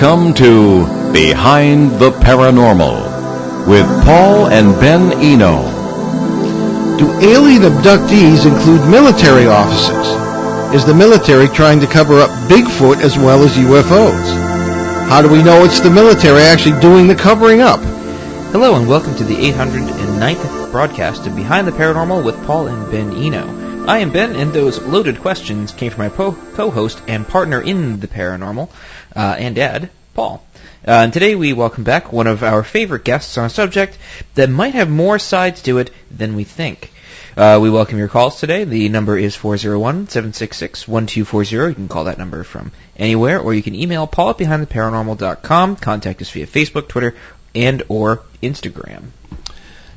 Welcome to Behind the Paranormal with Paul and Ben Eno. Do alien abductees include military officers? Is the military trying to cover up Bigfoot as well as UFOs? How do we know it's the military actually doing the covering up? Hello and welcome to the 809th broadcast of Behind the Paranormal with Paul and Ben Eno. I am Ben, and those loaded questions came from my co-host and partner in the paranormal, and dad, Paul. And today we welcome back one of our favorite guests on a subject that might have more sides to it than we think. We welcome your calls today. The number is 401-766-1240. You can call that number from anywhere, or you can email Paul at BehindTheParanormal.com. Contact us via Facebook, Twitter, and or Instagram.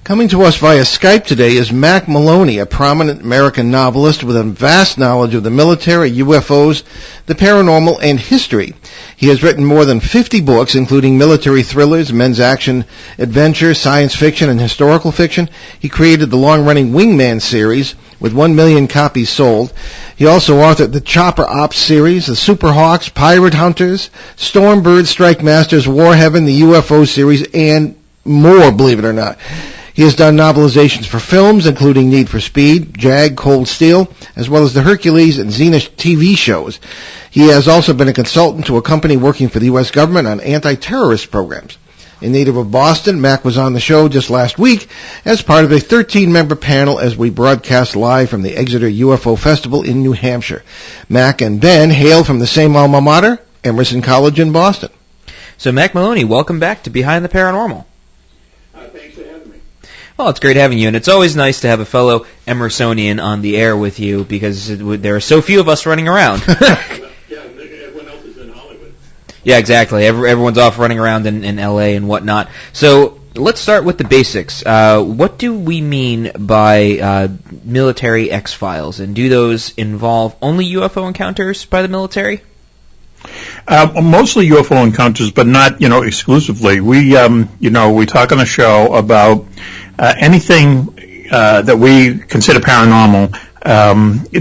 Coming to us via Skype today is Mack Maloney, a prominent American novelist with a vast knowledge of the military, UFOs, the paranormal, and history. He has written more than 50 books, including military thrillers, men's action, adventure, science fiction, and historical fiction. He created the long-running Wingman series, with 1 million copies sold. He also authored the Chopper Ops series, the Superhawks, Pirate Hunters, Stormbird, Strike Masters, War Heaven, the UFO series, and more, believe it or not. He has done novelizations for films, including Need for Speed, Jag, Cold Steel, as well as the Hercules and Xena TV shows. He has also been a consultant to a company working for the U.S. government on anti-terrorist programs. A native of Boston, Mack was on the show just last week as part of a 13-member panel as we broadcast live from the Exeter UFO Festival in New Hampshire. Mack and Ben hail from the same alma mater, Emerson College in Boston. So, Mack Maloney, welcome back to Behind the Paranormal. Thanks for having me. Well, it's great having you, and it's always nice to have a fellow Emersonian on the air with you because there are so few of us running around. Yeah, everyone else is in Hollywood. Yeah, exactly. Everyone's off running around in L.A. and whatnot. So let's start with the basics. What do we mean by military X-Files, and do those involve only UFO encounters by the military? Mostly UFO encounters, but not, exclusively. We talk on the show about anything that we consider paranormal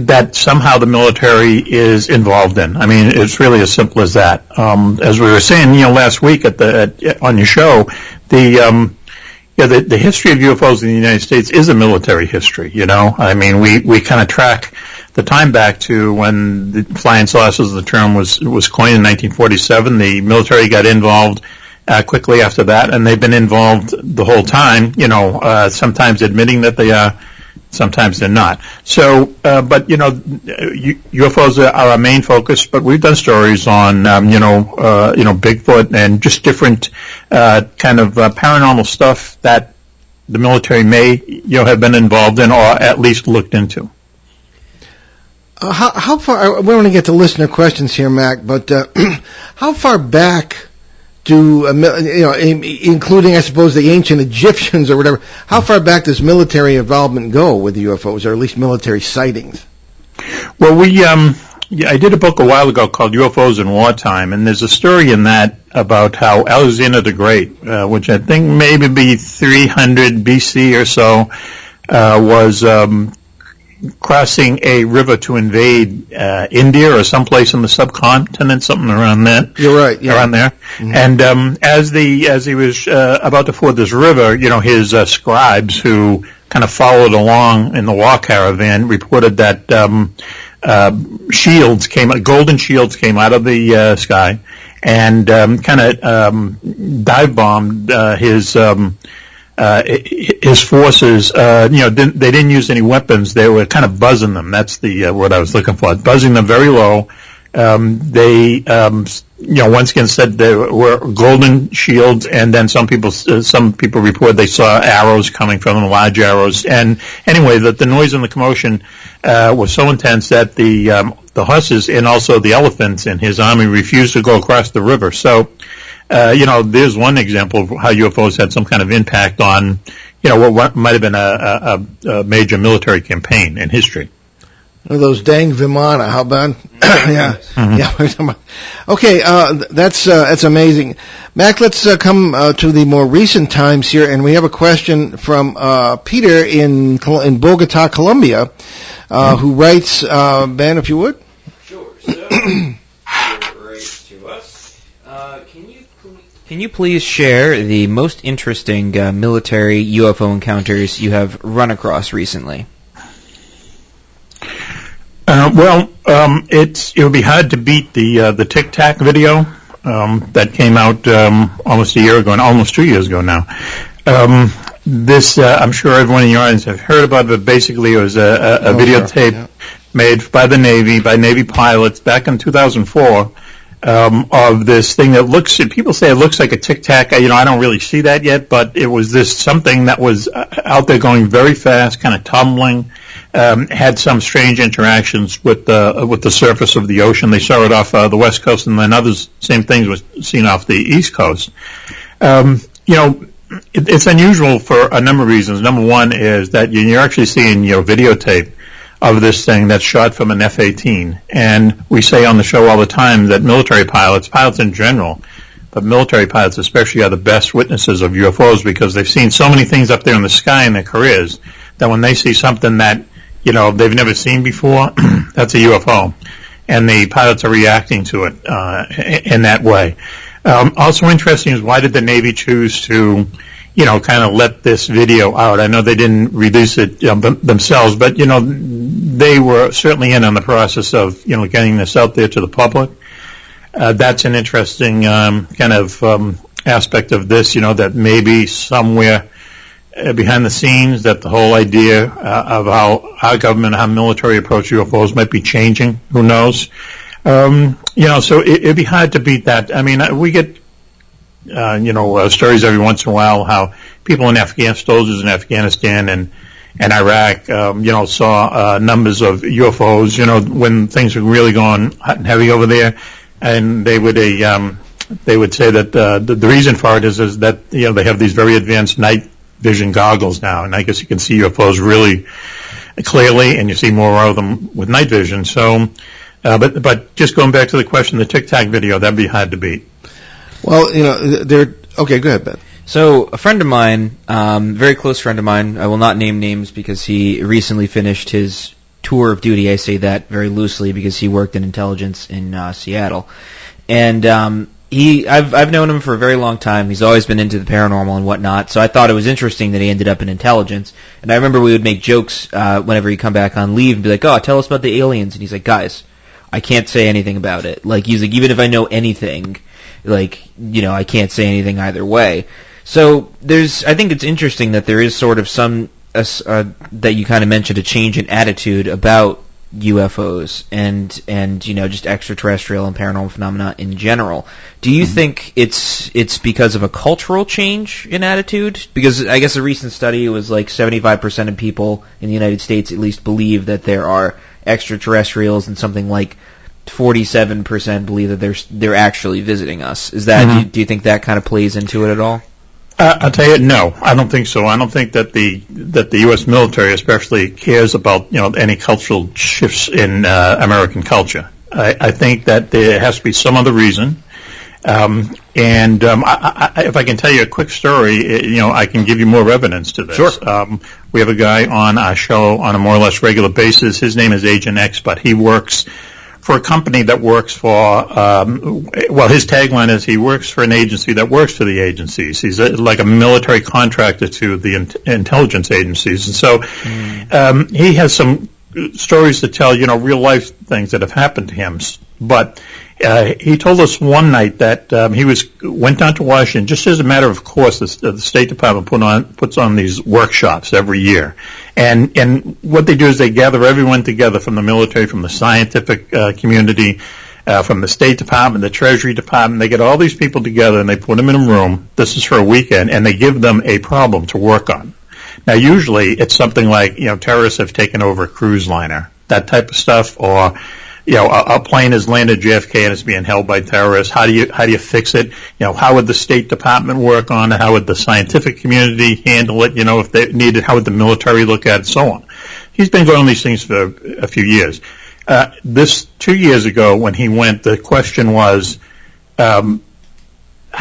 that somehow the military is involved in. I mean, it's really as simple as that. As we were saying, last week on your show, the history of UFOs in the United States is a military history. I mean, we kind of track the time back to when the flying saucers, the term was coined in 1947. The military got involved quickly after that, and they've been involved the whole time, sometimes admitting that they are, sometimes they're not. So, but, UFOs are our main focus, but we've done stories on, Bigfoot and just different kind of paranormal stuff that the military may, have been involved in or at least looked into. How far? We want to get to listener questions here, Mack, but how far back do including, I suppose, the ancient Egyptians or whatever? How far back does military involvement go with UFOs, or at least military sightings? Well, I did a book a while ago called UFOs in Wartime, and there's a story in that about how Alexander the Great, which I think maybe be 300 BC or so, was crossing a river to invade India or someplace in the subcontinent, something around that. You're right, yeah. Around there. Mm-hmm. And as he was about to ford this river, his scribes who kind of followed along in the war caravan reported that golden shields came out of the sky and kind of dive bombed his forces. They didn't use any weapons. They were kind of buzzing them. That's the word I was looking for. Buzzing them very low. They once again said they were golden shields, and then some people report they saw arrows coming from them, large arrows. And anyway, the noise and the commotion was so intense that the horses and also the elephants in his army refused to go across the river. So. There's one example of how UFOs had some kind of impact on, what might have been a major military campaign in history. Those dang Vimana, how about? Yeah, mm-hmm. Yeah. Okay, that's amazing, Mack. Let's come to the more recent times here, and we have a question from Peter in Bogota, Colombia, who writes, Ben, if you would. Sure. So, right to us. Can you please share the most interesting military UFO encounters you have run across recently? It would be hard to beat the Tic Tac video that came out almost a year ago, and almost 2 years ago now. I'm sure everyone in your audience have heard about it, but basically it was a videotape made by the Navy, by Navy pilots back in 2004, of this thing that looks, people say it looks like a Tic Tac. I don't really see that yet, but it was something that was out there going very fast, kind of tumbling, had some strange interactions with the surface of the ocean. They saw it off the west coast, and then same things was seen off the east coast. It's unusual for a number of reasons. Number one is that you're actually seeing videotape of this thing that's shot from an F-18. And we say on the show all the time that military pilots in general, but military pilots especially, are the best witnesses of UFOs because they've seen so many things up there in the sky in their careers that when they see something that, they've never seen before, that's a UFO. And the pilots are reacting to it in that way. Also interesting is, why did the Navy choose to kind of let this video out? I know they didn't release it themselves, but, they were certainly in on the process of, getting this out there to the public. That's an interesting kind of aspect of this, that maybe somewhere behind the scenes that the whole idea of how our government, how military approach UFOs might be changing. Who knows? So it'd be hard to beat that. I mean, we get stories every once in a while how people soldiers in Afghanistan and Iraq, saw numbers of UFOs, when things were really going hot and heavy over there, and they would say that the reason for it is that they have these very advanced night vision goggles now, and I guess you can see UFOs really clearly, and you see more of them with night vision. So, but just going back to the question, the Tic Tac video, that'd be hard to beat. Well, okay, go ahead, Ben. So a friend of mine, very close friend of mine, I will not name names because he recently finished his tour of duty. I say that very loosely because he worked in intelligence in Seattle. And I've known him for a very long time. He's always been into the paranormal and whatnot, so I thought it was interesting that he ended up in intelligence. And I remember we would make jokes whenever he'd come back on leave and be like, "Oh, tell us about the aliens." And he's like, "Guys, I can't say anything about it." Like, he's like, even if I know anything, I can't say anything either way. So I think it's interesting that there is sort of some, that you kind of mentioned, a change in attitude about UFOs and just extraterrestrial and paranormal phenomena in general. Do you think it's because of a cultural change in attitude? Because I guess a recent study was like 75% of people in the United States at least believe that there are extraterrestrials, and something like 47% believe that they're actually visiting us. Is that do you think that kind of plays into it at all? I'll tell you, no, I don't think so. I don't think that the U.S. military especially cares about any cultural shifts in American culture. I think that there has to be some other reason. If I can tell you a quick story, I can give you more evidence to this. Sure. We have a guy on our show on a more or less regular basis. His name is Agent X, but he works for a company that works for, his tagline is he works for an agency that works for the agencies. He's like a military contractor to the intelligence agencies. And so he has some stories to tell, real life things that have happened to him. But he told us one night that he went down to Washington, just as a matter of course. The State Department puts on these workshops every year, and what they do is they gather everyone together from the military, from the scientific community, from the State Department, the Treasury Department. They get all these people together and they put them in a room. This is for a weekend, and they give them a problem to work on. Now, usually it's something like terrorists have taken over a cruise liner, that type of stuff, or a plane has landed JFK and it's being held by terrorists. How do you fix it? How would the State Department work on it? How would the scientific community handle it? If they needed, how would the military look at it? So on. He's been going on these things for a few years. This 2 years ago when he went, the question was, how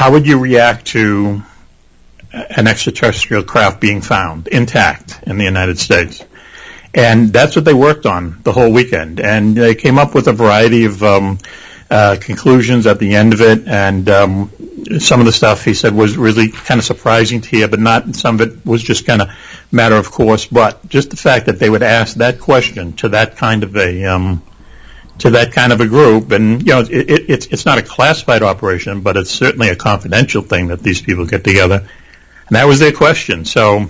would you react to an extraterrestrial craft being found intact in the United States? And that's what they worked on the whole weekend. And they came up with a variety of conclusions at the end of it, and some of the stuff he said was really kind of surprising to hear, but not some of it was just kind of matter of course. But just the fact that they would ask that question to that kind of a group, and it's not a classified operation, but it's certainly a confidential thing that these people get together, and that was their question. So,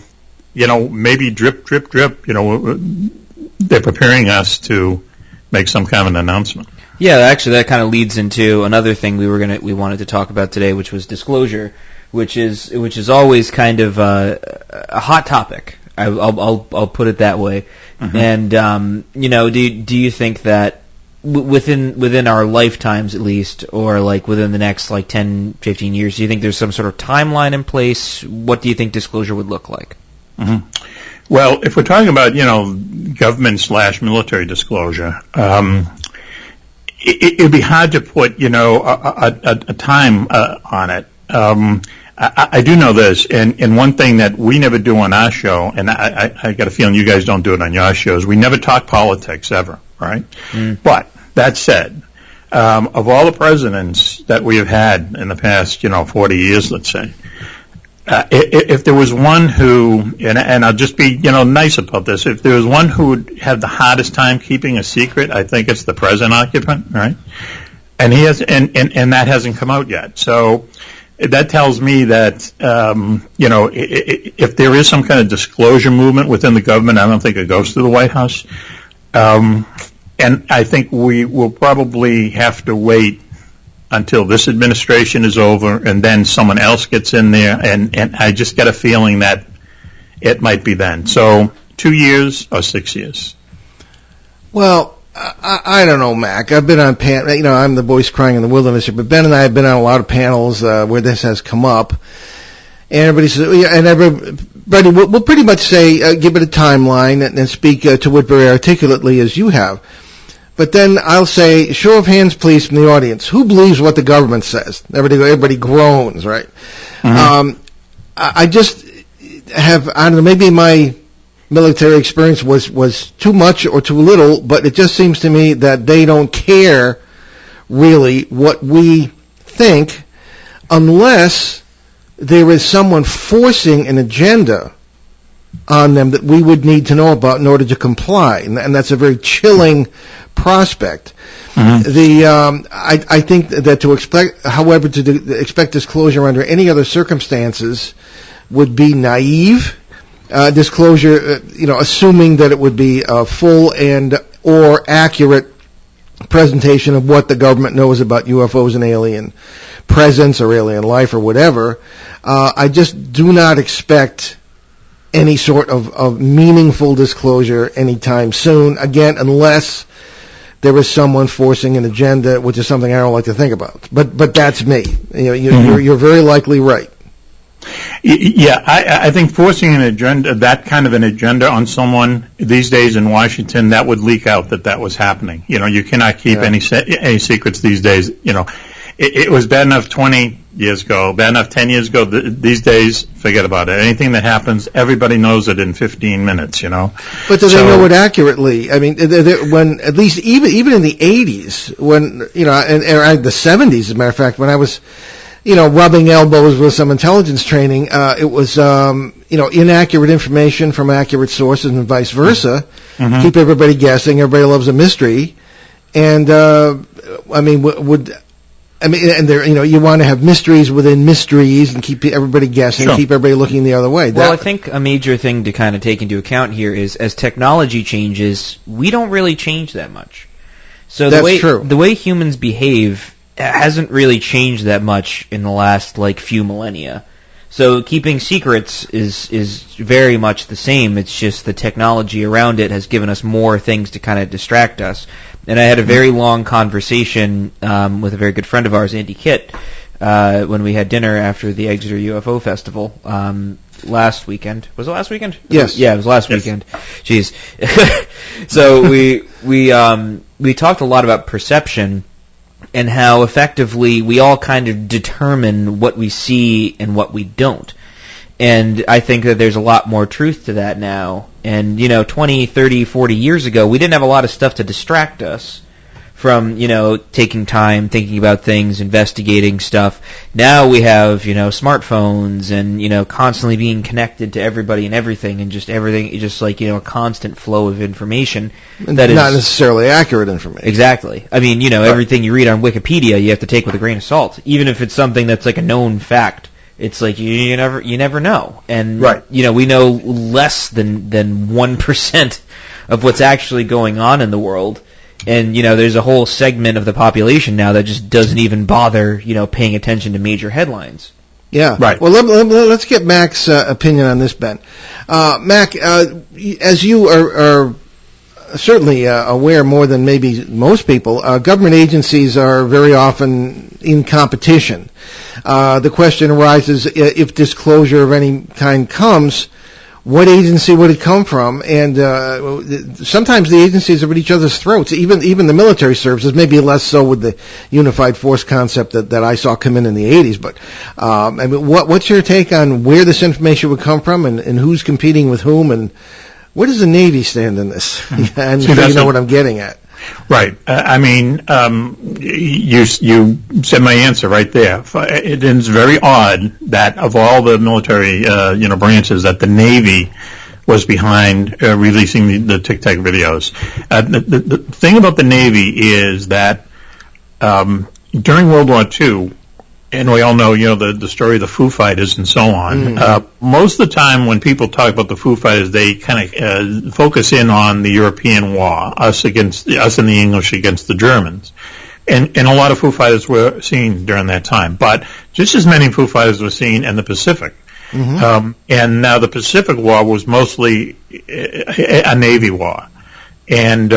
maybe drip, drip, drip. They're preparing us to make some kind of an announcement. Yeah, actually, that kind of leads into another thing we wanted to talk about today, which was disclosure, which is always kind of a hot topic. I'll put it that way. Mm-hmm. And do you think that within our lifetimes, at least, or like within the next 10, 15 years, do you think there's some sort of timeline in place? What do you think disclosure would look like? Mm-hmm. Well, if we're talking about government/military disclosure. It'd be hard to put, a time on it. I do know this, and one thing that we never do on our show, and I got a feeling you guys don't do it on your shows, we never talk politics ever, right? Mm. But that said, of all the presidents that we have had in the past, 40 years, let's say, if there was one who, and I'll just be, nice about this, if there was one who would have the hardest time keeping a secret, I think it's the present occupant, right? And he has, and that hasn't come out yet. So that tells me that, if there is some kind of disclosure movement within the government, I don't think it goes to the White House. And I think we will probably have to wait until this administration is over, and then someone else gets in there, and I just get a feeling that it might be then. So 2 years or 6 years? Well, I don't know, Mac. I've been on I'm the voice crying in the wilderness here, but Ben and I have been on a lot of panels where this has come up, and everybody says, and everybody will pretty much say, give it a timeline and speak to it very articulately as you have. But then I'll say, show of hands, please, from the audience. Who believes what the government says? Everybody groans, right? Mm-hmm. I just have, I don't know, maybe my military experience was too much or too little, but it just seems to me that they don't care really what we think unless there is someone forcing an agenda on them that we would need to know about in order to comply, and that's a very chilling prospect. Mm-hmm. I think that to expect, however, to expect disclosure under any other circumstances would be naive. Disclosure, assuming that it would be a full and or accurate presentation of what the government knows about UFOs and alien presence or alien life or whatever. I just do not expect any sort of meaningful disclosure anytime soon, again, unless there is someone forcing an agenda, which is something I don't like to think about. But that's me. You're very likely right. Yeah, I think forcing an agenda, that kind of an agenda on someone these days in Washington, that would leak out that was happening. You cannot keep any secrets these days. It was bad enough 20 years ago, bad enough 10 years ago. These days, forget about it. Anything that happens, everybody knows it in 15 minutes, But do they know it accurately? I mean, when, at least even in the 80s, when, and the 70s, as a matter of fact, when I was, rubbing elbows with some intelligence training, it was, inaccurate information from accurate sources and vice versa. Mm-hmm. Keep everybody guessing. Everybody loves a mystery. And, and there, you want to have mysteries within mysteries and keep everybody guessing, keep everybody looking the other way. Well, I think a major thing to kind of take into account here is as technology changes, we don't really change that much. So the way humans behave hasn't really changed that much in the last few millennia. So keeping secrets is very much the same. It's just the technology around it has given us more things to kind of distract us. And I had a very long conversation with a very good friend of ours, Andy Kitt, when we had dinner after the Exeter UFO Festival last weekend. Was it last weekend? Yes. Yeah, it was last weekend. Jeez. So we talked a lot about perception and how effectively we all kind of determine what we see and what we don't. And I think that there's a lot more truth to that now. And, 20, 30, 40 years ago, we didn't have a lot of stuff to distract us from, taking time, thinking about things, investigating stuff. Now we have, smartphones and, constantly being connected to everybody and everything, and just everything, just like, a constant flow of information. That is not necessarily accurate information. Exactly. I mean, everything you read on Wikipedia, you have to take with a grain of salt, even if it's something that's like a known fact. It's like you never know, and right. We know less than 1% of what's actually going on in the world. And, there's a whole segment of the population now that just doesn't even bother, paying attention to major headlines. Yeah. Right. Well, let's get Mack's opinion on this, Ben. Mack, as you are certainly aware more than maybe most people, government agencies are very often in competition. The question arises, if disclosure of any kind comes, what agency would it come from? And sometimes the agencies are at each other's throats. Even the military services, maybe less so with the unified force concept that I saw come in the 80s. But I mean, what's your take on where this information would come from, and who's competing with whom, and where does the Navy stand in this? And you know what I'm getting at. Right. I mean, you said my answer right there. It is very odd that of all the military, branches, that the Navy was behind releasing the Tic Tac videos. The thing about the Navy is that during World War II, and we all know, the story of the Foo Fighters and so on. Most of the time when people talk about the Foo Fighters, they kind of focus in on the European war, us and the English against the Germans. And a lot of Foo Fighters were seen during that time. But just as many Foo Fighters were seen in the Pacific. Mm-hmm. And now the Pacific War was mostly a Navy war. And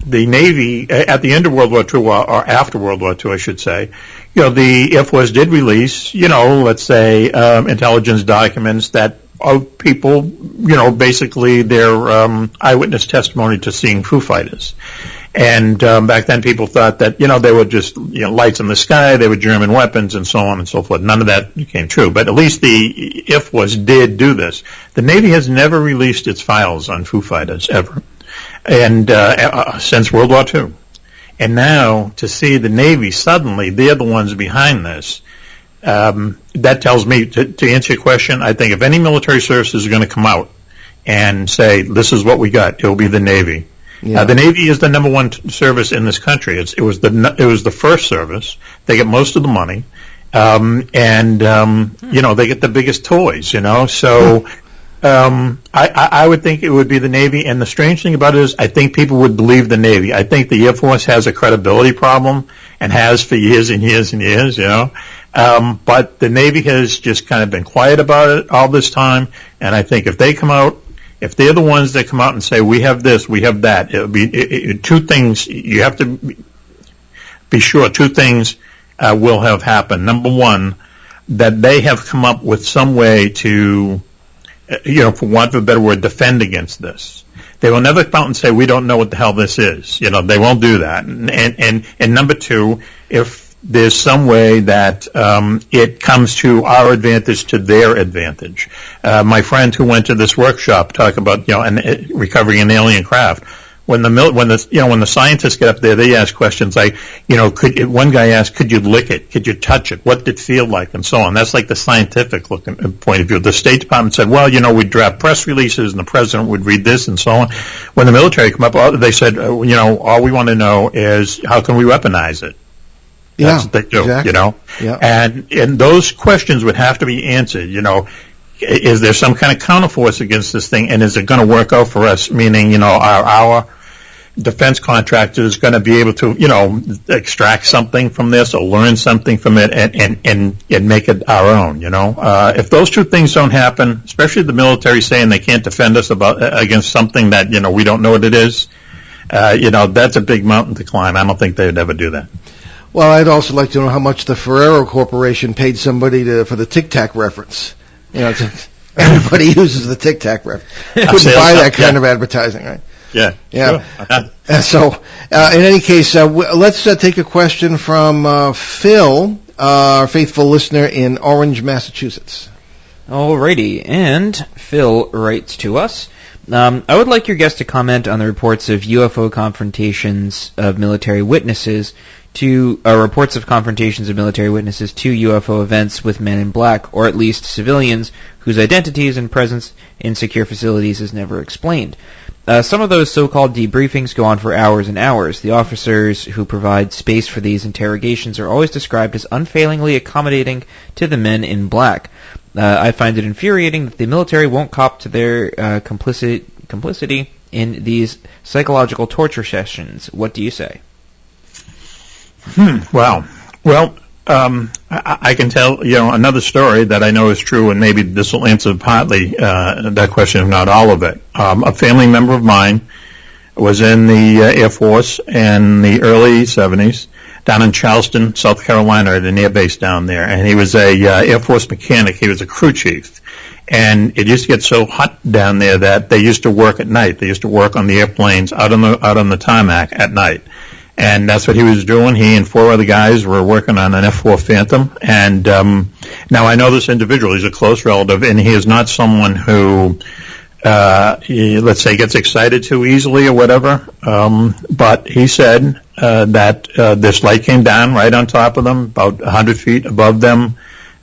the Navy, at the end of World War II, or after World War II, I should say, the Air Force did release, let's say, intelligence documents that of people, basically their eyewitness testimony to seeing Foo Fighters. And back then people thought that, they were just, lights in the sky, they were German weapons, and so on and so forth. None of that became true. But at least the Air Force did do this. The Navy has never released its files on Foo Fighters, ever. And since World War II. And now, to see the Navy, suddenly, they're the ones behind this. That tells me, to answer your question, I think if any military services are going to come out and say, this is what we got, it'll be the Navy. Yeah. The Navy is the number one service in this country. It was the first service. They get most of the money. They get the biggest toys, so... I would think it would be the Navy, and the strange thing about it is I think people would believe the Navy. I think the Air Force has a credibility problem, and has for years and years and years, but the Navy has just kind of been quiet about it all this time, and I think if they come out, if they're the ones that come out and say, we have this, we have that, it'll be two things, you have to be sure two things will have happened. Number one, that they have come up with some way to, for want of a better word, defend against this. They will never come out and say, we don't know what the hell this is. They won't do that. And number two, if there's some way that it comes to our advantage to their advantage. My friend who went to this workshop talk about, recovering an alien craft. When the scientists get up there, they ask questions like, one guy asked, could you lick it? Could you touch it? What did it feel like? And so on. That's like the scientific point of view. The State Department said, well, we'd draft press releases and the president would read this and so on. When the military come up, they said, all we want to know is how can we weaponize it? That's what they do, exactly. Yeah. And those questions would have to be answered, is there some kind of counterforce against this thing, and is it going to work out for us, meaning, our defense contractor is going to be able to, extract something from this or learn something from it and make it our own, If those two things don't happen, especially the military saying they can't defend us against something that, we don't know what it is, that's a big mountain to climb. I don't think they'd ever do that. Well, I'd also like to know how much the Ferrero Corporation paid somebody for the Tic Tac reference. Everybody uses the Tic Tac reference. Couldn't buy that kind of advertising, right? Yeah. Sure. So, in any case, let's take a question from Phil, our faithful listener in Orange, Massachusetts. Alrighty, and Phil writes to us, I would like your guest to comment on the reports of UFO confrontations of military witnesses to reports of confrontations of military witnesses to UFO events with men in black, or at least civilians whose identities and presence in secure facilities is never explained. Some of those so-called debriefings go on for hours and hours. The officers who provide space for these interrogations are always described as unfailingly accommodating to the men in black. I find it infuriating that the military won't cop to their complicity in these psychological torture sessions. What do you say? Wow. Well, I can tell, another story that I know is true, and maybe this will answer partly that question, if not all of it. A family member of mine was in the Air Force in the early 70s down in Charleston, South Carolina, at an air base down there, and he was a Air Force mechanic. He was a crew chief. And it used to get so hot down there that they used to work at night. They used to work on the airplanes out on the tarmac at night. And that's what he was doing. He and 4 other guys were working on an F-4 Phantom. And now I know this individual. He's a close relative, and he is not someone who, let's say, gets excited too easily or whatever. But he said that this light came down right on top of them, about 100 feet above them.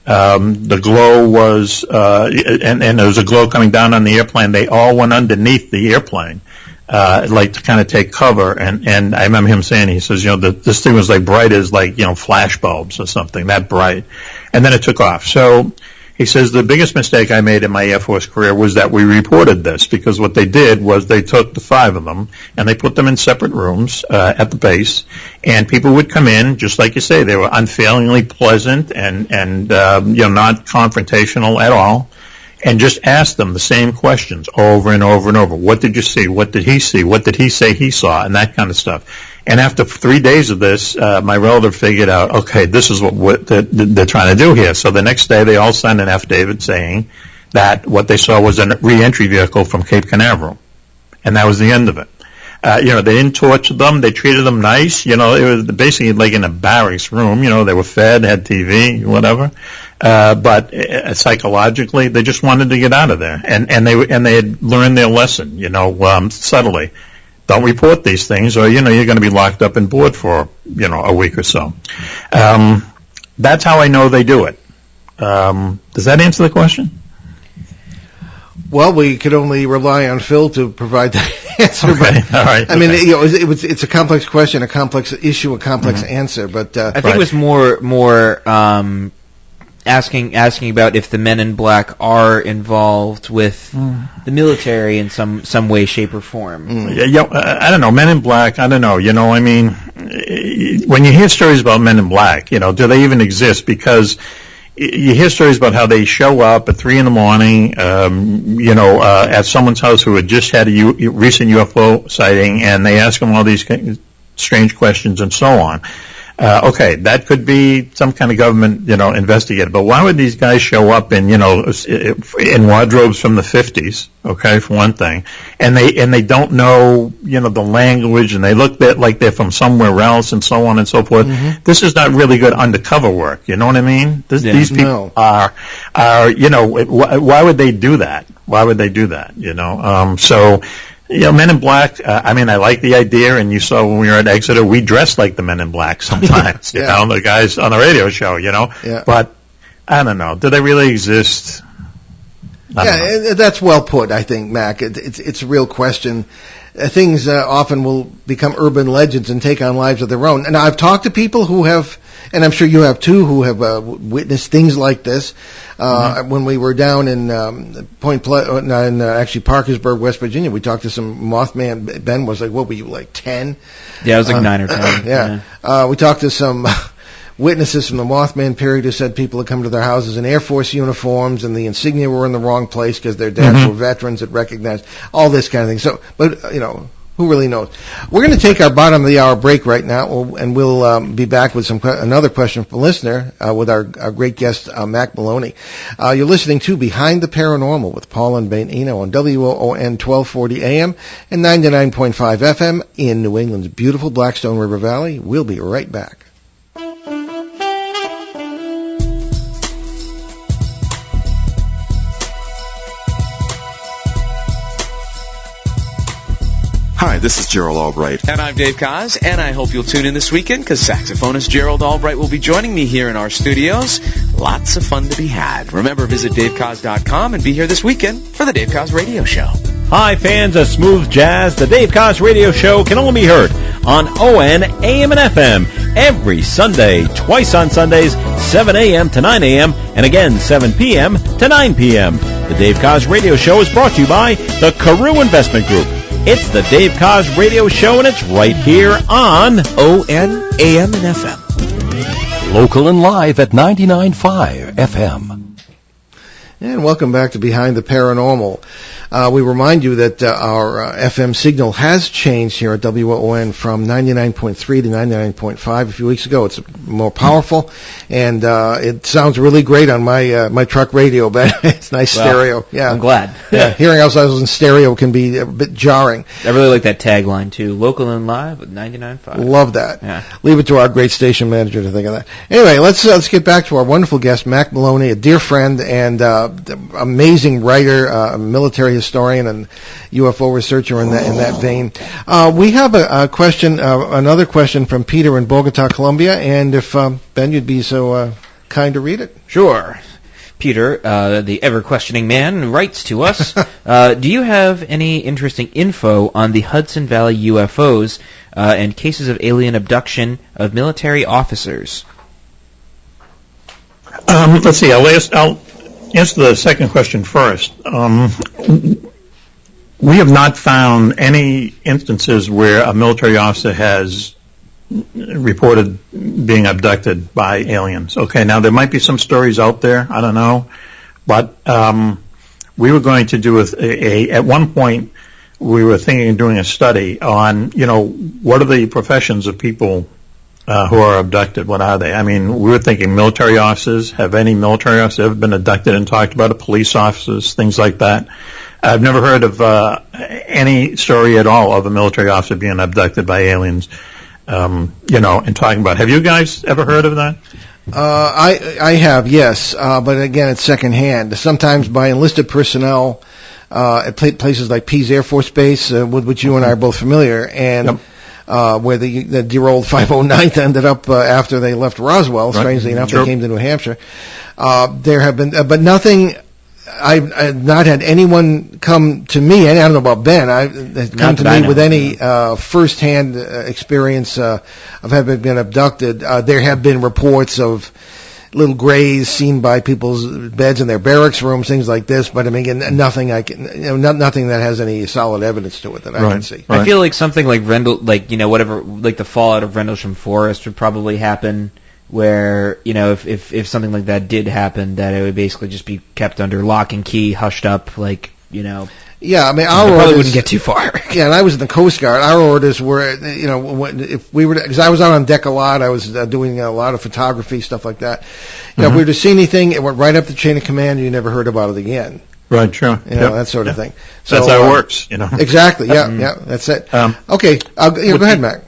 The glow was, and there was a glow coming down on the airplane. They all went underneath the airplane. Like to kind of take cover, and I remember him saying, he says, this thing was like bright as flash bulbs or something, that bright, and then it took off. So he says the biggest mistake I made in my Air Force career was that we reported this, because what they did was they took the 5 of them and they put them in separate rooms at the base, and people would come in, just like you say, they were unfailingly pleasant and not confrontational at all. And just ask them the same questions over and over and over. What did you see? What did he see? What did he say he saw? And that kind of stuff. And after 3 days of this, my relative figured out, okay, this is what they're trying to do here. So the next day, they all signed an affidavit saying that what they saw was a re-entry vehicle from Cape Canaveral. And that was the end of it. They didn't torture them. They treated them nice. It was basically like in a barracks room. They were fed, had TV, whatever. But psychologically, they just wanted to get out of there, and they had learned their lesson, subtly. Don't report these things, or you're going to be locked up and board for a week or so. That's how I know they do it. Does that answer the question? Well, we could only rely on Phil to provide that answer. Okay. But, all right. I mean, it's a complex question, a complex issue, a complex answer. But I think it was more asking about if the men in black are involved with the military in some way, shape, or form. I don't know. Men in black, I don't know. I mean, when you hear stories about men in black, do they even exist? Because you hear stories about how they show up at 3 a.m, at someone's house who had just had a recent UFO sighting, and they ask them all these strange questions and so on. Okay, that could be some kind of government, investigator. But why would these guys show up in wardrobes from the 50s? Okay, for one thing, and they don't know, the language, and they look like they're from somewhere else, and so on and so forth. Mm-hmm. This is not really good undercover work. You know what I mean? These people are, why would they do that? Why would they do that? So. Men in black, I like the idea, and you saw when we were at Exeter, we dressed like the men in black sometimes, the guys on the radio show, Yeah. But, I don't know, do they really exist? That's well put, I think, Mac. It's a real question. Things often will become urban legends and take on lives of their own. And I've talked to people who have, and I'm sure you have too, who have witnessed things like this. When we were down in actually Parkersburg, West Virginia, we talked to some Mothman. Ben was like, what were you, like 10? Yeah, I was like 9 or 10. Yeah. We talked to some witnesses from the Mothman period who said people had come to their houses in Air Force uniforms, and the insignia were in the wrong place because their dads were veterans that recognized all this kind of thing. So, but who really knows? We're going to take our bottom of the hour break right now, and we'll be back with another question from a listener with our great guest Mack Maloney. You're listening to Behind the Paranormal with Paul and Ben Eno on WOON 1240 AM and 99.5 FM in New England's beautiful Blackstone River Valley. We'll be right back. Hi, this is Gerald Albright. And I'm Dave Koz, and I hope you'll tune in this weekend because saxophonist Gerald Albright will be joining me here in our studios. Lots of fun to be had. Remember, visit DaveKoz.com and be here this weekend for the Dave Koz Radio Show. Hi, fans of smooth jazz. The Dave Koz Radio Show can only be heard on ON, AM, and FM every Sunday, twice on Sundays, 7 a.m. to 9 a.m., and again, 7 p.m. to 9 p.m. The Dave Koz Radio Show is brought to you by the Carew Investment Group. It's the Dave Koz Radio Show, and it's right here on ON, AM, and FM. Local and live at 99.5 FM. And welcome back to Behind the Paranormal. We remind you that our FM signal has changed here at WON from 99.3 to 99.5 a few weeks ago. It's more powerful, and it sounds really great on my truck radio, but it's nice stereo. Yeah, I'm glad. Yeah, hearing ourselves in stereo can be a bit jarring. I really like that tagline, too. Local and live with 99.5. Love that. Yeah. Leave it to our great station manager to think of that. Anyway, let's get back to our wonderful guest, Mack Maloney, a dear friend and amazing writer, military historian and UFO researcher in that vein. We have a question, another question from Peter in Bogota, Colombia, and if Ben, you'd be so kind to read it. Sure. Peter, the ever-questioning man, writes to us, do you have any interesting info on the Hudson Valley UFOs and cases of alien abduction of military officers? Let's see. I'll answer the second question first. We have not found any instances where a military officer has reported being abducted by aliens. Okay, now there might be some stories out there, I don't know, but we were going to do at one point we were thinking of doing a study on, what are the professions of people who are abducted? What are they? I mean, we were thinking military officers. Have any military officers ever been abducted and talked about it? Police officers, things like that. I've never heard of any story at all of a military officer being abducted by aliens, and talking about it. Have you guys ever heard of that? I have, yes, but again, it's secondhand. Sometimes by enlisted personnel at places like Pease Air Force Base, with which you and I are both familiar, and Yep. Where the dear old 509th ended up after they left Roswell. Right. Strangely enough, Sure. they came to New Hampshire. There have been, but nothing. I've not had anyone come to me, and I don't know about Ben, come to me with any first-hand experience of having been abducted. There have been reports of little grays seen by people's beds in their barracks rooms, things like this. But I mean, nothing nothing that has any solid evidence to it that I can see. Right. I feel like something like whatever, like the fallout of Rendlesham Forest would probably happen. Where, if something like that did happen, that it would basically just be kept under lock and key, hushed up, Yeah, I mean, our probably orders wouldn't get too far. Yeah, and I was in the Coast Guard. Our orders were, if we were, because I was out on deck a lot, I was doing a lot of photography, stuff like that. If we were to see anything, it went right up the chain of command, and you never heard about it again. Right, sure. That sort of thing. So, that's how it works, Exactly, yeah, that's it. Okay, go ahead, Mac.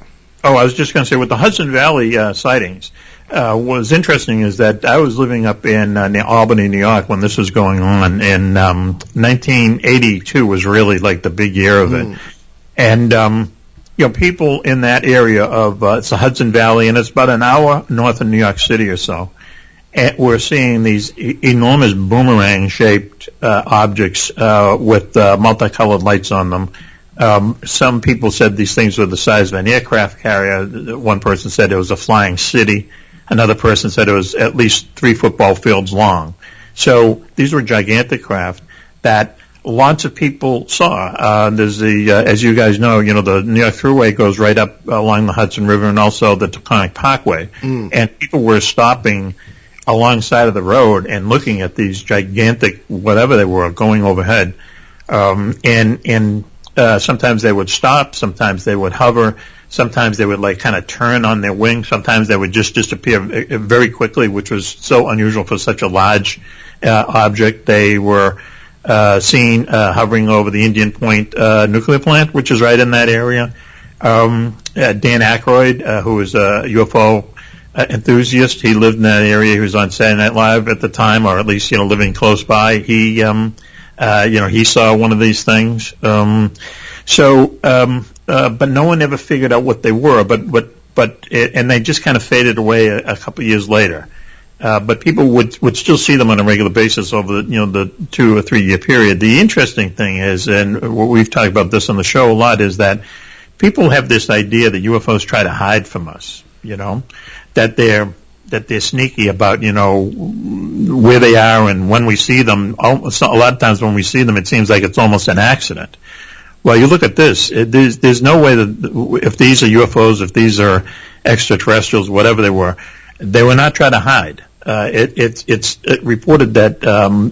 I was just going to say, with the Hudson Valley sightings, what was interesting is that I was living up in Albany, New York, when this was going on, and 1982 was really like the big year of it. And people in that area of it's the Hudson Valley, and it's about an hour north of New York City or so. And we're seeing these enormous boomerang-shaped objects with multicolored lights on them. Some people said these things were the size of an aircraft carrier. One person said it was a flying city. Another person said it was at least 3 football fields long. So these were gigantic craft that lots of people saw. There's as you guys know, the New York Thruway goes right up along the Hudson River, and also the Taconic Parkway. And people were stopping alongside of the road and looking at these gigantic, whatever they were, going overhead. And sometimes they would stop, sometimes they would hover, sometimes they would kind of turn on their wing, sometimes they would just disappear very quickly, which was so unusual for such a large object. They were seen hovering over the Indian Point nuclear plant, which is right in that area. Dan Aykroyd, who was a UFO enthusiast, he lived in that area. He was on Saturday Night Live at the time, or at least living close by. He he saw one of these things. but no one ever figured out what they were. And they just kind of faded away a couple of years later. But people would still see them on a regular basis over the 2 or 3 year period. The interesting thing is, and we've talked about this on the show a lot, is that people have this idea that UFOs try to hide from us. That they're sneaky about where they are and when we see them. A lot of times when we see them, it seems like it's almost an accident. Well, you look at this. There's no way that if these are UFOs, if these are extraterrestrials, whatever they were not trying to hide. It's reported that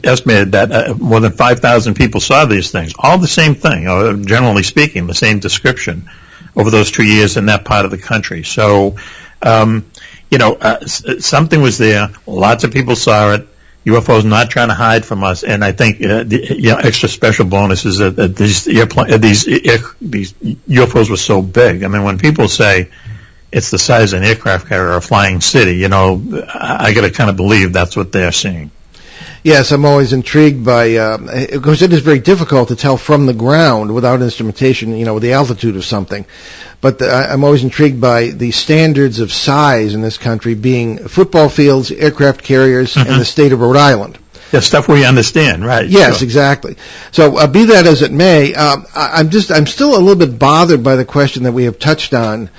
estimated that more than 5,000 people saw these things, all the same thing, generally speaking, the same description over those 2 years in that part of the country. So, something was there. Lots of people saw it. UFOs not trying to hide from us, and I think extra special bonus is that these UFOs were so big. I mean, when people say it's the size of an aircraft carrier or a flying city, I got to kind of believe that's what they're seeing. Yes, I'm always intrigued by, because it is very difficult to tell from the ground without instrumentation, the altitude of something. But I'm always intrigued by the standards of size in this country being football fields, aircraft carriers, and the state of Rhode Island. The stuff we understand, right? Yes, sure. Exactly. So, be that as it may, I'm still a little bit bothered by the question that we have touched on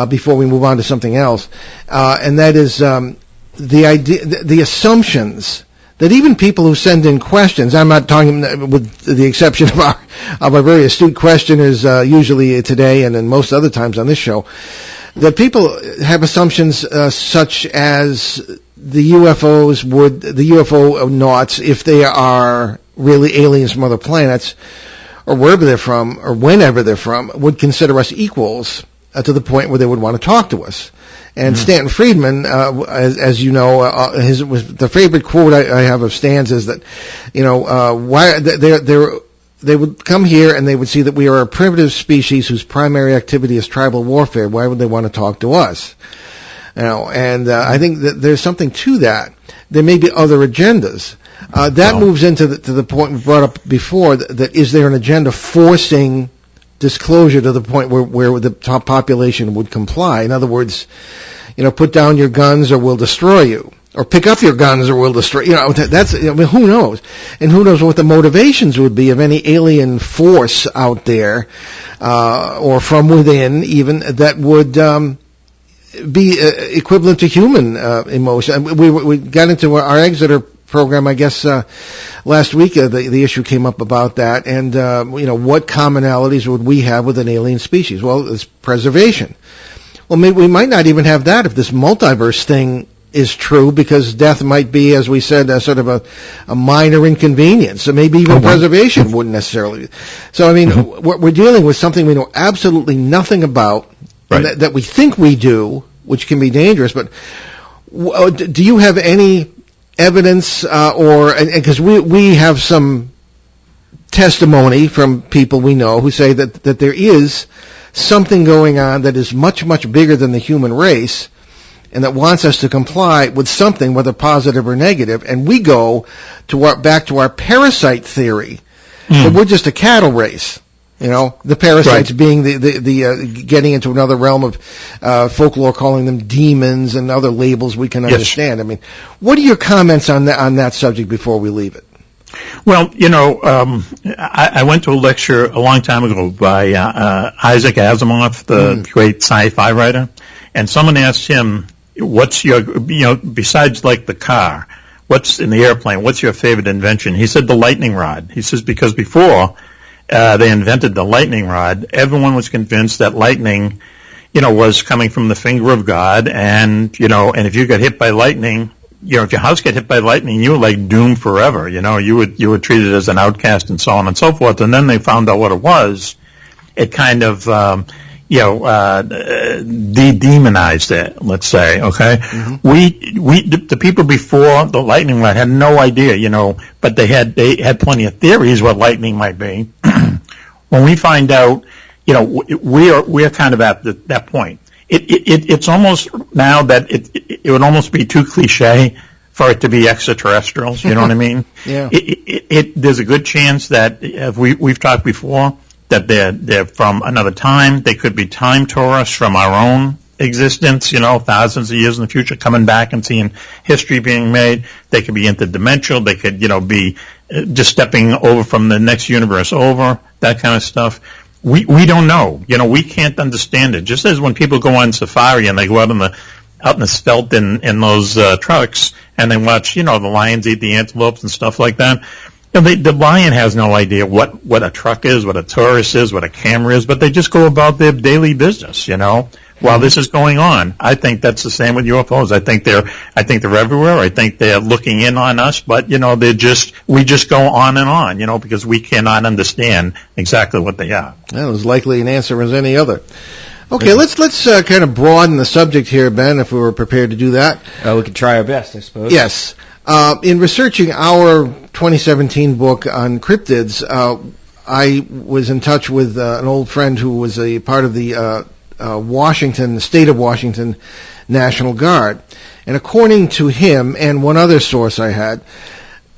before we move on to something else, and that is the idea, the assumptions that even people who send in questions, I'm not talking with the exception of our very astute questioners, usually today and in most other times on this show, that people have assumptions such as the UFO-nauts, if they are really aliens from other planets, or wherever they're from, or whenever they're from, would consider us equals to the point where they would want to talk to us. And Stanton Friedman, as you know, the favorite quote I have of Stan's is that, why they would come here and they would see that we are a primitive species whose primary activity is tribal warfare. Why would they want to talk to us? I think that there's something to that. There may be other agendas. That moves into the point we brought up before. That is there an agenda forcing disclosure to the point where the top population would comply? In other words, put down your guns or we'll destroy you, or pick up your guns or we'll destroy. That's who knows, and who knows what the motivations would be of any alien force out there, or from within even, that would be equivalent to human emotion. We got into our Exeter program, I guess, last week. The issue came up about that, and what commonalities would we have with an alien species? Well, it's preservation. Well, maybe we might not even have that if this multiverse thing is true, because death might be, as we said, sort of a minor inconvenience. So maybe even preservation wouldn't necessarily. So, I mean, we're dealing with something we know absolutely nothing about, right, and that we think we do, which can be dangerous. But do you have any evidence, because we have some testimony from people we know who say that there is something going on that is much, much bigger than the human race, and that wants us to comply with something, whether positive or negative, and we go back to our parasite theory, that we're just a cattle race. The parasites being the getting into another realm of folklore, calling them demons and other labels we can understand. I mean, what are your comments on that subject before we leave it? Well, I went to a lecture a long time ago by Isaac Asimov, the great sci-fi writer, and someone asked him, what's your, besides like the car, what's in the airplane, what's your favorite invention? He said the lightning rod. He says because before they invented the lightning rod, everyone was convinced that lightning, was coming from the finger of God, and if you got hit by lightning, if your house got hit by lightning, you were like doomed forever. You were treated as an outcast and so on and so forth. And then they found out what it was. It kind of, de-demonized it, let's say, okay? The people before the lightning rod had no idea, but they had plenty of theories what lightning might be. When we find out, we're kind of at that point. It's almost now that it would almost be too cliche for it to be extraterrestrials. You know what I mean? Yeah. There's a good chance that, if we've talked before, that they're from another time. They could be time tourists from our own existence, thousands of years in the future, coming back and seeing history being made. They could be interdimensional. They could, be just stepping over from the next universe over, that kind of stuff. We don't know. We can't understand it. Just as when people go on safari and they go out in the veldt in those trucks and they watch, the lions eat the antelopes and stuff like that. The lion has no idea what a truck is, what a tourist is, what a camera is, but they just go about their daily business, while this is going on. I think that's the same with UFOs. I think they're everywhere. I think they're looking in on us, but we just go on and on, because we cannot understand exactly what they are. That was likely an answer as any other. Okay, let's kind of broaden the subject here, Ben, if we were prepared to do that. We could try our best, I suppose. Yes. In researching our 2017 book on cryptids, I was in touch with an old friend who was a part of the state of Washington National Guard. And according to him and one other source I had,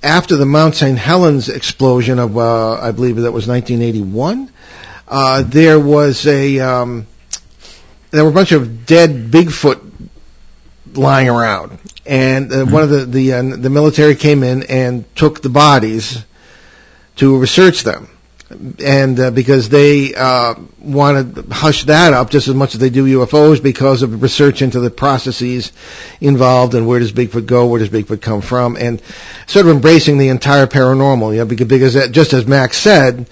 after the Mount St. Helens explosion of, I believe that was 1981, there were a bunch of dead Bigfoot lying around. And one of the military came in and took the bodies to research them. And because they want to hush that up just as much as they do UFOs, because of research into the processes involved and where does Bigfoot go, where does Bigfoot come from, and sort of embracing the entire paranormal. Because just as Max said,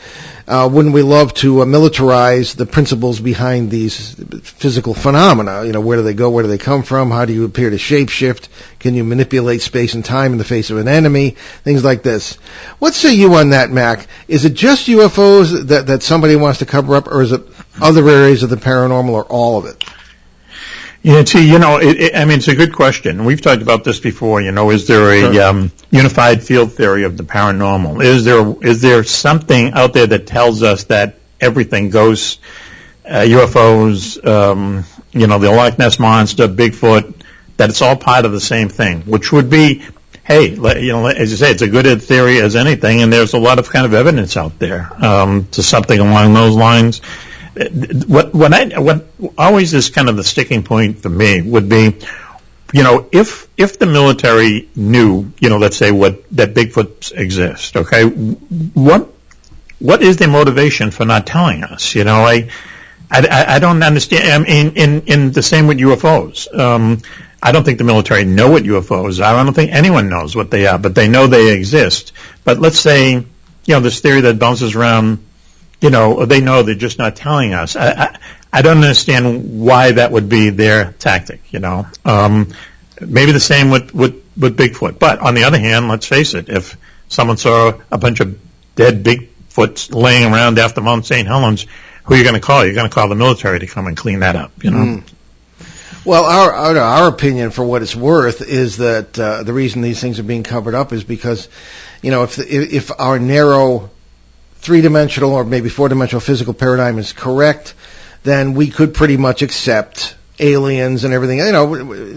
wouldn't we love to militarize the principles behind these physical phenomena? Where do they go? Where do they come from? How do you appear to shapeshift? Can you manipulate space and time in the face of an enemy? Things like this. What say you on that, Mac? Is it just UFOs that somebody wants to cover up, or is it other areas of the paranormal, or all of it? Yeah, it's a good question. We've talked about this before. Is there a unified field theory of the paranormal? Is there something out there that tells us that everything goes, UFOs, the Loch Ness Monster, Bigfoot, that it's all part of the same thing, which would be, hey, as you say, it's a good theory as anything, and there's a lot of kind of evidence out there to something along those lines. What always is kind of the sticking point for me would be, if the military knew, let's say that Bigfoot exists, okay, what is their motivation for not telling us? I don't understand. I mean, in the same with UFOs. I don't think the military know what UFOs are. I don't think anyone knows what they are, but they know they exist. But let's say, this theory that bounces around, they know they're just not telling us. I don't understand why that would be their tactic, Maybe the same with Bigfoot. But on the other hand, let's face it, if someone saw a bunch of dead Bigfoots laying around after Mount St. Helens, who are you going to call? You're going to call the military to come and clean that up, Well, our opinion, for what it's worth, is that the reason these things are being covered up is because, if our narrow three-dimensional or maybe four-dimensional physical paradigm is correct, then we could pretty much accept aliens and everything,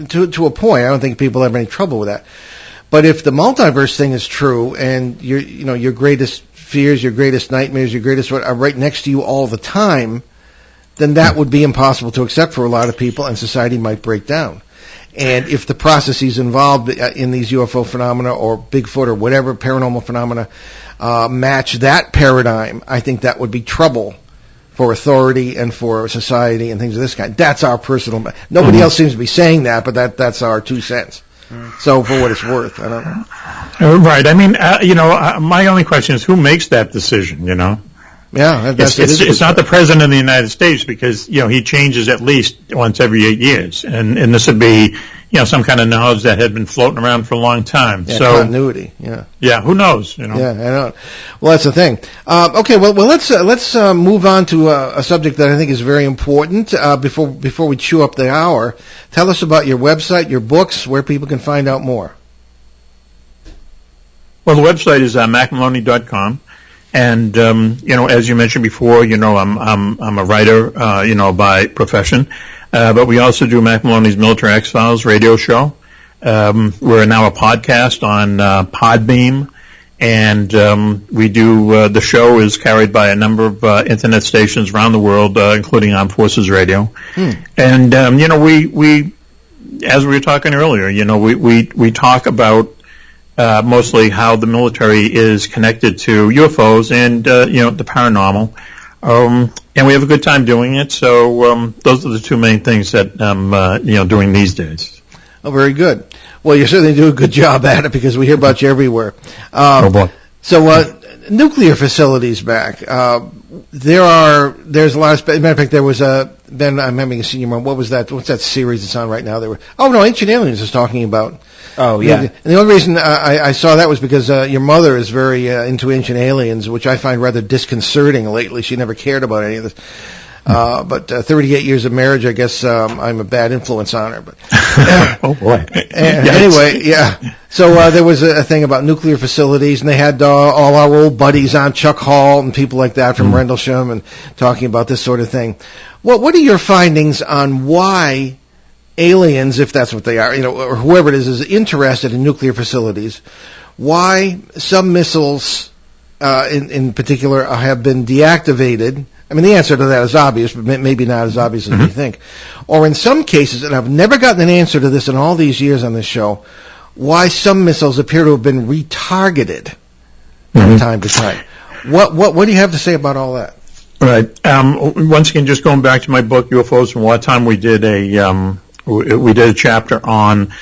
to a point. I don't think people have any trouble with that. But if the multiverse thing is true, and your greatest fears, your greatest nightmares, your greatest what are right next to you all the time, then that would be impossible to accept for a lot of people, and society might break down. And if the processes involved in these UFO phenomena or Bigfoot or whatever paranormal phenomena match that paradigm, I think that would be trouble for authority and for society and things of this kind. That's our personal... Nobody else seems to be saying that, but that's our 2 cents. So for what it's worth, I don't know. Right. I mean, my only question is who makes that decision, Yeah, it's not the president of the United States, because he changes at least once every 8 years, and this would be some kind of knowledge that had been floating around for a long time. Yeah, so continuity. Yeah, who knows? Yeah, I know. Well, that's the thing. Okay, well, let's move on to a subject that I think is very important. Before we chew up the hour, tell us about your website, your books, where people can find out more. Well, the website is mackmaloney.com. And as you mentioned before, I'm a writer, by profession, but we also do Mack Maloney's Military X-Files radio show. We're now a podcast on Podbeam And we do the show is carried by a number of internet stations around the world, including Armed Forces Radio. And we as we were talking earlier, we talk about mostly how the military is connected to UFOs and the paranormal. And we have a good time doing it. So those are the two main things that I'm doing these days. Oh, very good. Well, you certainly do a good job at it because we hear about you everywhere. Oh boy. So nuclear facilities back. There's a lot of. Matter of fact, there was Ben, I'm having a senior moment. What was that? What's that series that's on right now? Ancient Aliens is talking about. Oh, yeah. And the only reason I saw that was because your mother is very into Ancient Aliens, which I find rather disconcerting lately. She never cared about any of this. But 38 years of marriage, I guess I'm a bad influence on her. But oh boy. Anyway, yeah. So there was a thing about nuclear facilities, and they had all our old buddies on, Chuck Hall and people like that from Rendlesham, and talking about this sort of thing. What are your findings on why aliens, if that's what they are, or whoever it is interested in nuclear facilities? Why some missiles, in particular, have been deactivated? I mean, the answer to that is obvious, but maybe not as obvious as we think. Or in some cases, and I've never gotten an answer to this in all these years on this show, why some missiles appear to have been retargeted from time to time. What do you have to say about all that? Right. Once again, just going back to my book, UFOs from Wartime, we did a chapter on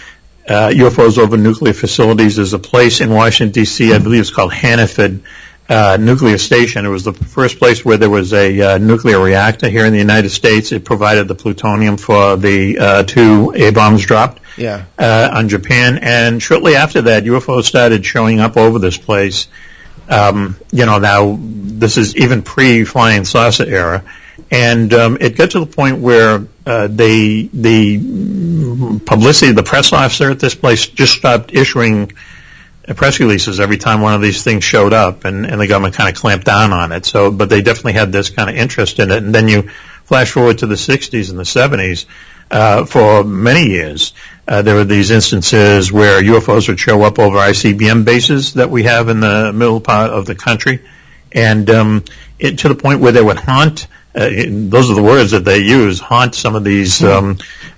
UFOs over nuclear facilities. There's a place in Washington, D.C., I believe it's called Hannaford Nuclear Station. It was the first place where there was a nuclear reactor here in the United States. It provided the plutonium for the 2 A-bombs dropped on Japan. And shortly after that, UFOs started showing up over this place. Now this is even pre-flying saucer era. And it got to the point where the publicity, the press officer at this place just stopped issuing press releases every time one of these things showed up, and the government kind of clamped down on it. So, but they definitely had this kind of interest in it. And then you flash forward to the 60s and the 70s. For many years, there were these instances where UFOs would show up over ICBM bases that we have in the middle part of the country, and to the point where they would haunt. Those are the words that they use, haunt some of these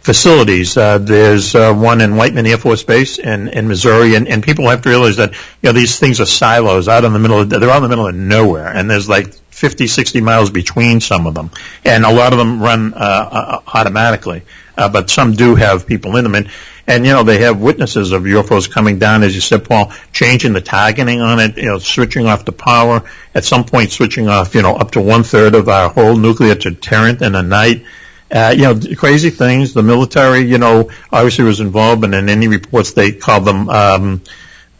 facilities. There's one in Whiteman Air Force Base in Missouri, and people have to realize that these things are silos out in the middle they're out in the middle of nowhere, and there's like 50, 60 miles between some of them, and a lot of them run automatically, but some do have people in them, and they have witnesses of UFOs coming down, as you said, Paul, changing the targeting on it, switching off the power, at some point switching off, up to 1/3 of our whole nuclear deterrent in a night. Crazy things. The military, obviously was involved, and in any reports they called them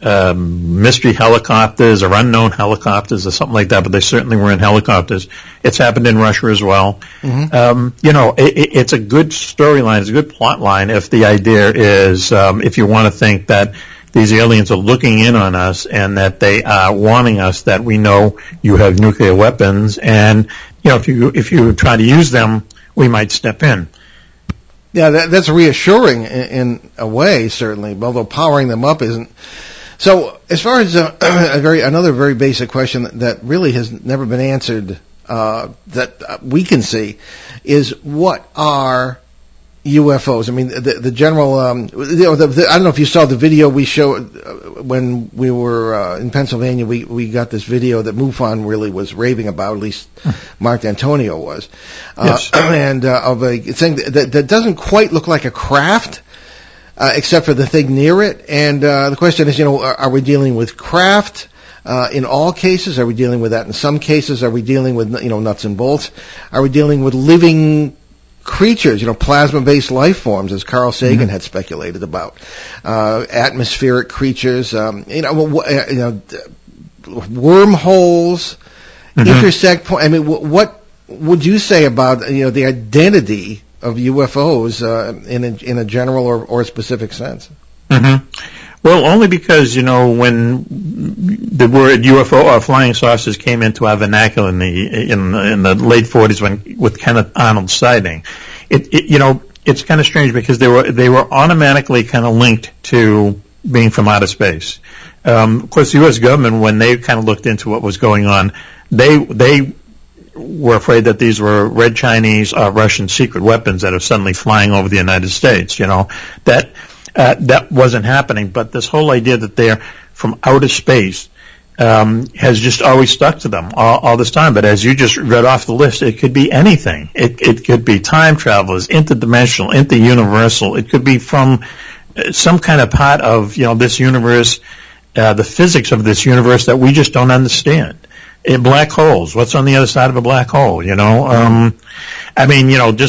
mystery helicopters or unknown helicopters or something like that, but they certainly weren't helicopters. It's happened in Russia as well. It's a good storyline, it's a good plot line if the idea is, if you want to think that these aliens are looking in on us and that they are warning us that we know you have nuclear weapons, and, if you try to use them, we might step in. Yeah, that's reassuring in a way, certainly, although powering them up isn't. So, as far as another very basic question that really has never been answered that we can see is, what are UFOs? I mean, the general. I don't know if you saw the video we showed when we were in Pennsylvania. We got this video that MUFON really was raving about. At least Mark D'Antonio was, yes. And of a thing that doesn't quite look like a craft. Except for the thing near it. And the question is, are we dealing with craft in all cases? Are we dealing with that in some cases? Are we dealing with, nuts and bolts? Are we dealing with living creatures, plasma-based life forms, as Carl Sagan had speculated about? Atmospheric creatures, wormholes, intersect point. I mean, what would you say about, the identity of UFOs in a general or a specific sense? Well, only because, when the word UFO or flying saucers came into our vernacular in the late 40s with Kenneth Arnold's sighting, it's kind of strange because they were automatically kind of linked to being from outer space. Of course, the U.S. government, when they kind of looked into what was going on, they were afraid that these were Red Chinese or Russian secret weapons that are suddenly flying over the United States. That wasn't happening. But this whole idea that they're from outer space has just always stuck to them all this time. But as you just read off the list, it could be anything. It could be time travelers, interdimensional, interuniversal. It could be from some kind of part of this universe, the physics of this universe that we just don't understand. Black holes. What's on the other side of a black hole? Just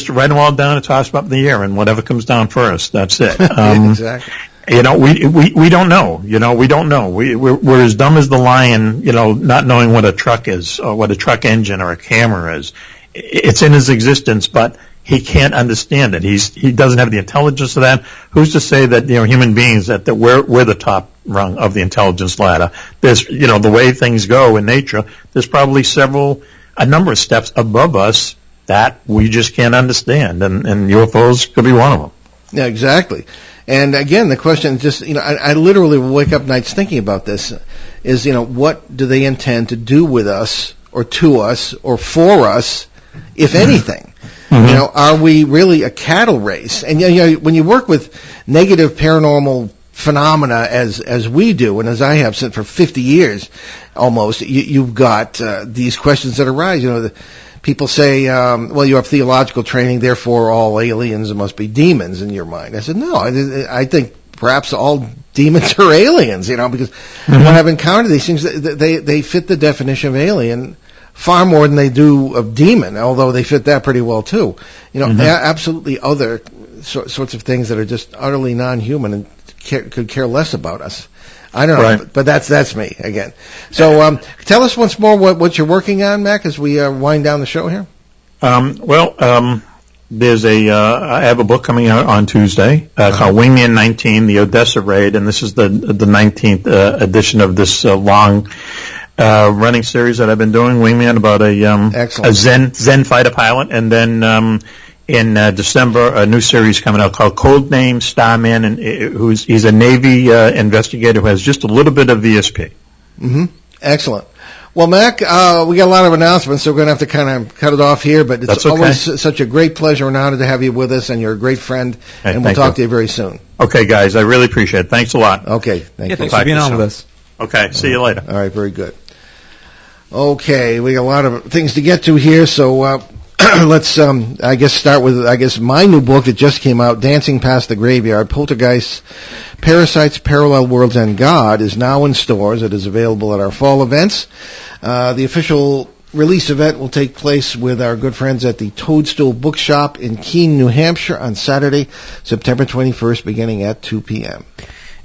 write them all down and toss them up in the air, and whatever comes down first, that's it. Exactly. We don't know. We don't know. We're as dumb as the lion. Not knowing what a truck is, or what a truck engine or a camera is. It's in his existence, but he can't understand it. He doesn't have the intelligence of that. Who's to say that human beings that we're the top rung of the intelligence ladder? There's the way things go in nature. There's probably a number of steps above us that we just can't understand, and UFOs could be one of them. Yeah, exactly. And again, the question is just I literally will wake up nights thinking about this. Is what do they intend to do with us, or to us, or for us, if anything? Mm-hmm. Are we really a cattle race? And when you work with negative paranormal phenomena as we do, and as I have since for 50 years almost, you've got these questions that arise. People say, well, you have theological training, therefore all aliens must be demons in your mind. I said, no, I think perhaps all demons are aliens, because when I've encountered these things, they fit the definition of alien far more than they do of demon, although they fit that pretty well too. Absolutely other sorts of things that are just utterly non-human and could care less about us. I don't know, right. But that's me again. So tell us once more what you're working on, Mac, as we wind down the show here. There's I have a book coming out on Tuesday called Wingman 19, the Odessa Raid, and this is the 19th edition of this long running series that I've been doing, Wingman, about a Zen fighter pilot, and then in December, a new series coming out called Codename Starman, and he's a Navy investigator who has just a little bit of VSP. Mm-hmm. Excellent. Well, Mac, we got a lot of announcements, so we're going to have to kind of cut it off here, but it's always such a great pleasure and honor to have you with us, and you're a great friend, and we'll talk to you very soon. Okay, guys, I really appreciate it. Thanks a lot. Okay, thank you. Thanks for being on with us. Okay, see you later. All right, very good. Okay, we got a lot of things to get to here, so let's, start with, my new book that just came out, Dancing Past the Graveyard, Poltergeists, Parasites, Parallel Worlds, and God, is now in stores. It is available at our fall events. The official release event will take place with our good friends at the Toadstool Bookshop in Keene, New Hampshire on Saturday, September 21st, beginning at 2 p.m.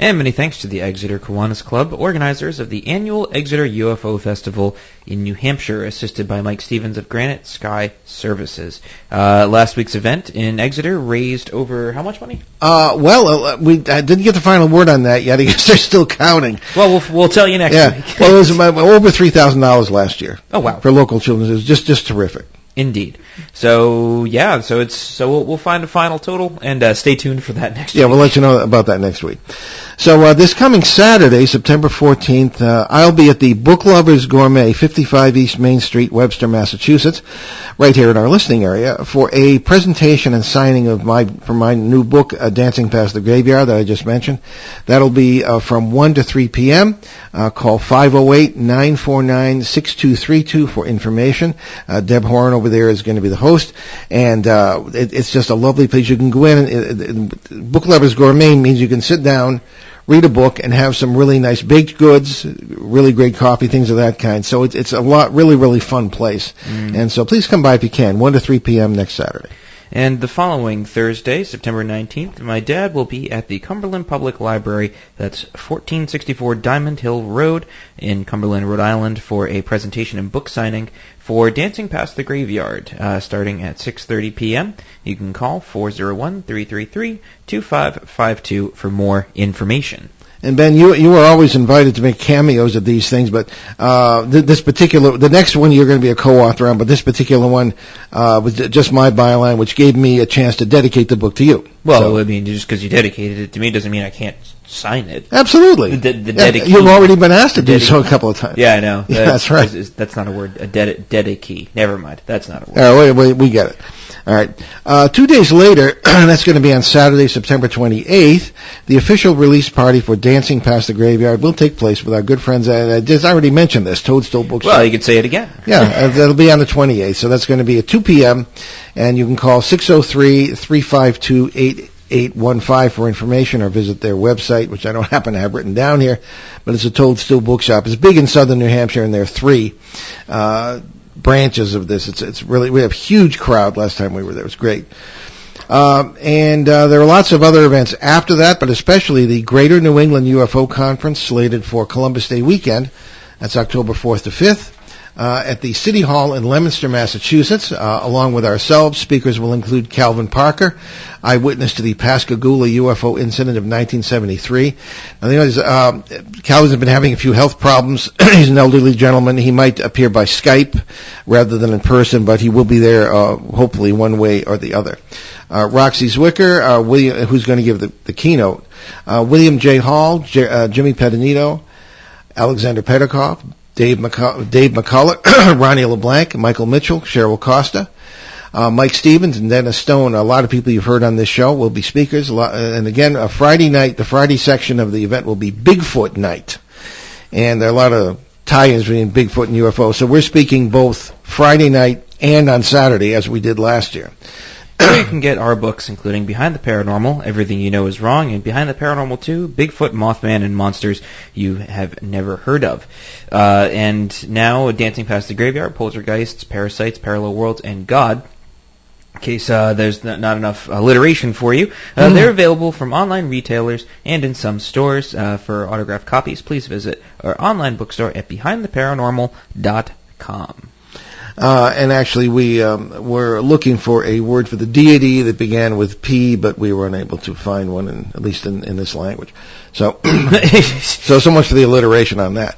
And many thanks to the Exeter Kiwanis Club, organizers of the annual Exeter UFO Festival in New Hampshire, assisted by Mike Stevens of Granite Sky Services. Last week's event in Exeter raised over how much money? We didn't get the final word on that yet. I guess they're still counting. Well, we'll tell you next week. Well, it was over $3,000 last year. Oh, wow. For local children. It was just terrific. Indeed. So we'll find a final total, and stay tuned for that next week. Yeah, we'll let you know about that next week. So this coming Saturday, September 14th, I'll be at the Book Lovers Gourmet, 55 East Main Street, Webster, Massachusetts, right here in our listening area, for a presentation and signing of my new book, Dancing Past the Graveyard, that I just mentioned. That'll be from 1 to 3 p.m. Call 508-949-6232 for information. Deb Horn over there is going to be the host, and it's just a lovely place. You can go in. Book Lovers Gourmet means you can sit down, read a book, and have some really nice baked goods, really great coffee, things of that kind. So it's a really, really fun place. And so please come by if you can, 1 to 3 p.m. next Saturday. And the following Thursday, September 19th, my dad will be at the Cumberland Public Library, that's 1464 Diamond Hill Road in Cumberland, Rhode Island, for a presentation and book signing for Dancing Past the Graveyard, starting at 6:30 p.m. You can call 401-333-2552 for more information. And Ben, you were always invited to make cameos at these things, but the next one you're going to be a co-author on, but this particular one was just my byline, which gave me a chance to dedicate the book to you. Well, So, I mean, just because you dedicated it to me doesn't mean I can't sign it. absolutely. You've already been asked to do so a couple of times. Yeah, I know. That's right. That's not a word. A dedicee. Never mind. That's not a word. We get it. All right. 2 days later, that's going to be on Saturday, September 28th, the official release party for Dancing Past the Graveyard will take place with our good friends. I already mentioned this, Toadstool Bookstore. Well, you could say it again. Yeah, that'll be on the 28th. So that's going to be at 2 p.m., and you can call 603-352-8815 for information or visit their website, which I don't happen to have written down here, but it's a Toadstool Bookshop. It's big in southern New Hampshire, and there are 3 branches of this. It's really, we have a huge crowd last time we were there. It was great. And there are lots of other events after that, but especially the Greater New England UFO Conference slated for Columbus Day weekend. That's October 4th to 5th. At the City Hall in Leominster, Massachusetts. Along with ourselves, speakers will include Calvin Parker, eyewitness to the Pascagoula UFO incident of 1973. Now, the Calvin's been having a few health problems. He's an elderly gentleman. He might appear by Skype rather than in person, but he will be there, hopefully, one way or the other. Roxy Zwicker, William, who's going to give the keynote. William J. Hall, Jimmy Pedinito, Alexander Petikoff, Dave McCullough, Ronnie LeBlanc, Michael Mitchell, Cheryl Costa, Mike Stevens, and Dennis Stone. A lot of people you've heard on this show will be speakers. And again, Friday night, the Friday section of the event will be Bigfoot night. And there are a lot of tie-ins between Bigfoot and UFO. So we're speaking both Friday night and on Saturday, as we did last year. You can get our books, including Behind the Paranormal, Everything You Know Is Wrong, and Behind the Paranormal 2, Bigfoot, Mothman, and Monsters You Have Never Heard Of. And now, Dancing Past the Graveyard, Poltergeists, Parasites, Parallel Worlds, and God. In case there's not enough alliteration for you, they're available from online retailers and in some stores. For autographed copies, please visit our online bookstore at BehindTheParanormal.com. And actually, we were looking for a word for the deity that began with P, but we were unable to find one, at least in this language. So, so much for the alliteration on that.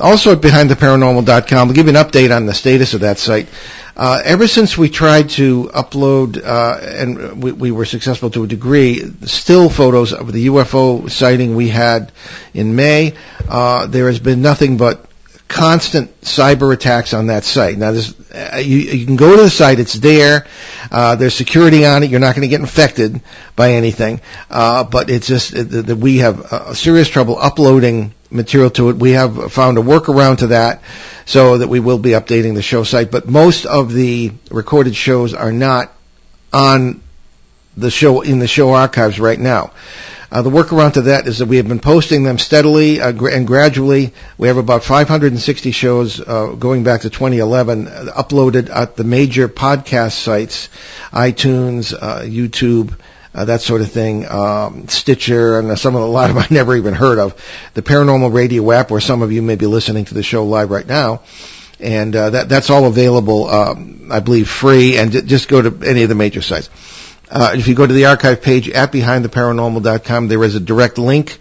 Also at BehindTheParanormal.com, we'll give you an update on the status of that site. Ever since we tried to upload, and we were successful to a degree, still photos of the UFO sighting we had in May, there has been nothing but constant cyber attacks on that site. Now, you can go to the site; it's there. There's security on it. You're not going to get infected by anything. But it's just that we have serious trouble uploading material to it. We have found a workaround to that, so that we will be updating the show site. But most of the recorded shows are not on the show in the show archives right now. The workaround to that is that we have been posting them steadily and gradually. We have about 560 shows going back to 2011 uploaded at the major podcast sites, iTunes, YouTube, that sort of thing, Stitcher, and a lot of them I never even heard of. The Paranormal Radio app, where some of you may be listening to the show live right now. And that's all available, I believe, free, and just go to any of the major sites. If you go to the archive page at BehindTheParanormal.com, there is a direct link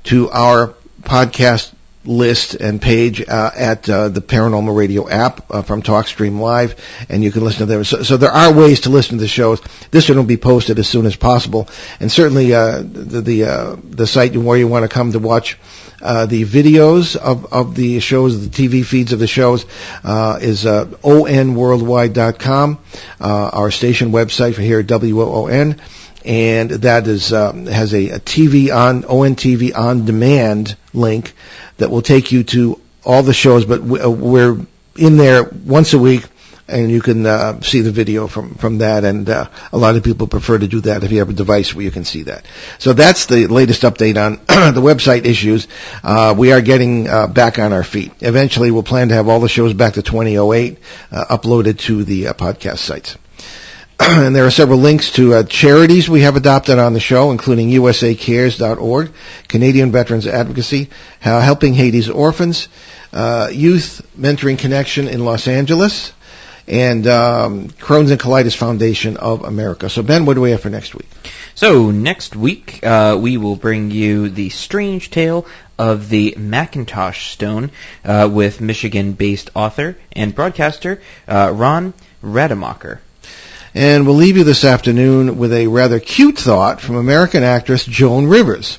to our podcast list and page at the Paranormal Radio app from TalkStream Live, and you can listen to them. So there are ways to listen to the shows. This one will be posted as soon as possible, and certainly the site where you want to come to watch the videos of the shows, the TV feeds of the shows, is onworldwide.com, our station website for here at WOON, and that is has a TV on ON TV on demand link that will take you to all the shows. But we're in there once a week, and you can see the video from that, and a lot of people prefer to do that if you have a device where you can see that. So that's the latest update on the website issues. We are getting back on our feet. Eventually, we'll plan to have all the shows back to 2008 uploaded to the podcast sites. And there are several links to charities we have adopted on the show, including USACares.org, Canadian Veterans Advocacy, Helping Haiti's Orphans, Youth Mentoring Connection in Los Angeles, and Crohn's and Colitis Foundation of America. So, Ben, what do we have for next week? So next week, we will bring you the strange tale of the Macintosh Stone with Michigan-based author and broadcaster Ron Rademacher. And we'll leave you this afternoon with a rather cute thought from American actress Joan Rivers.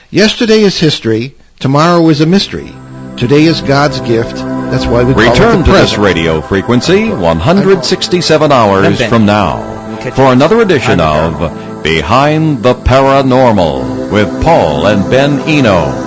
Yesterday is history. Tomorrow is a mystery. Today is God's gift. That's why we call it the present. Return to this radio frequency 167 hours from now for another edition of Behind the Paranormal with Paul and Ben Eno.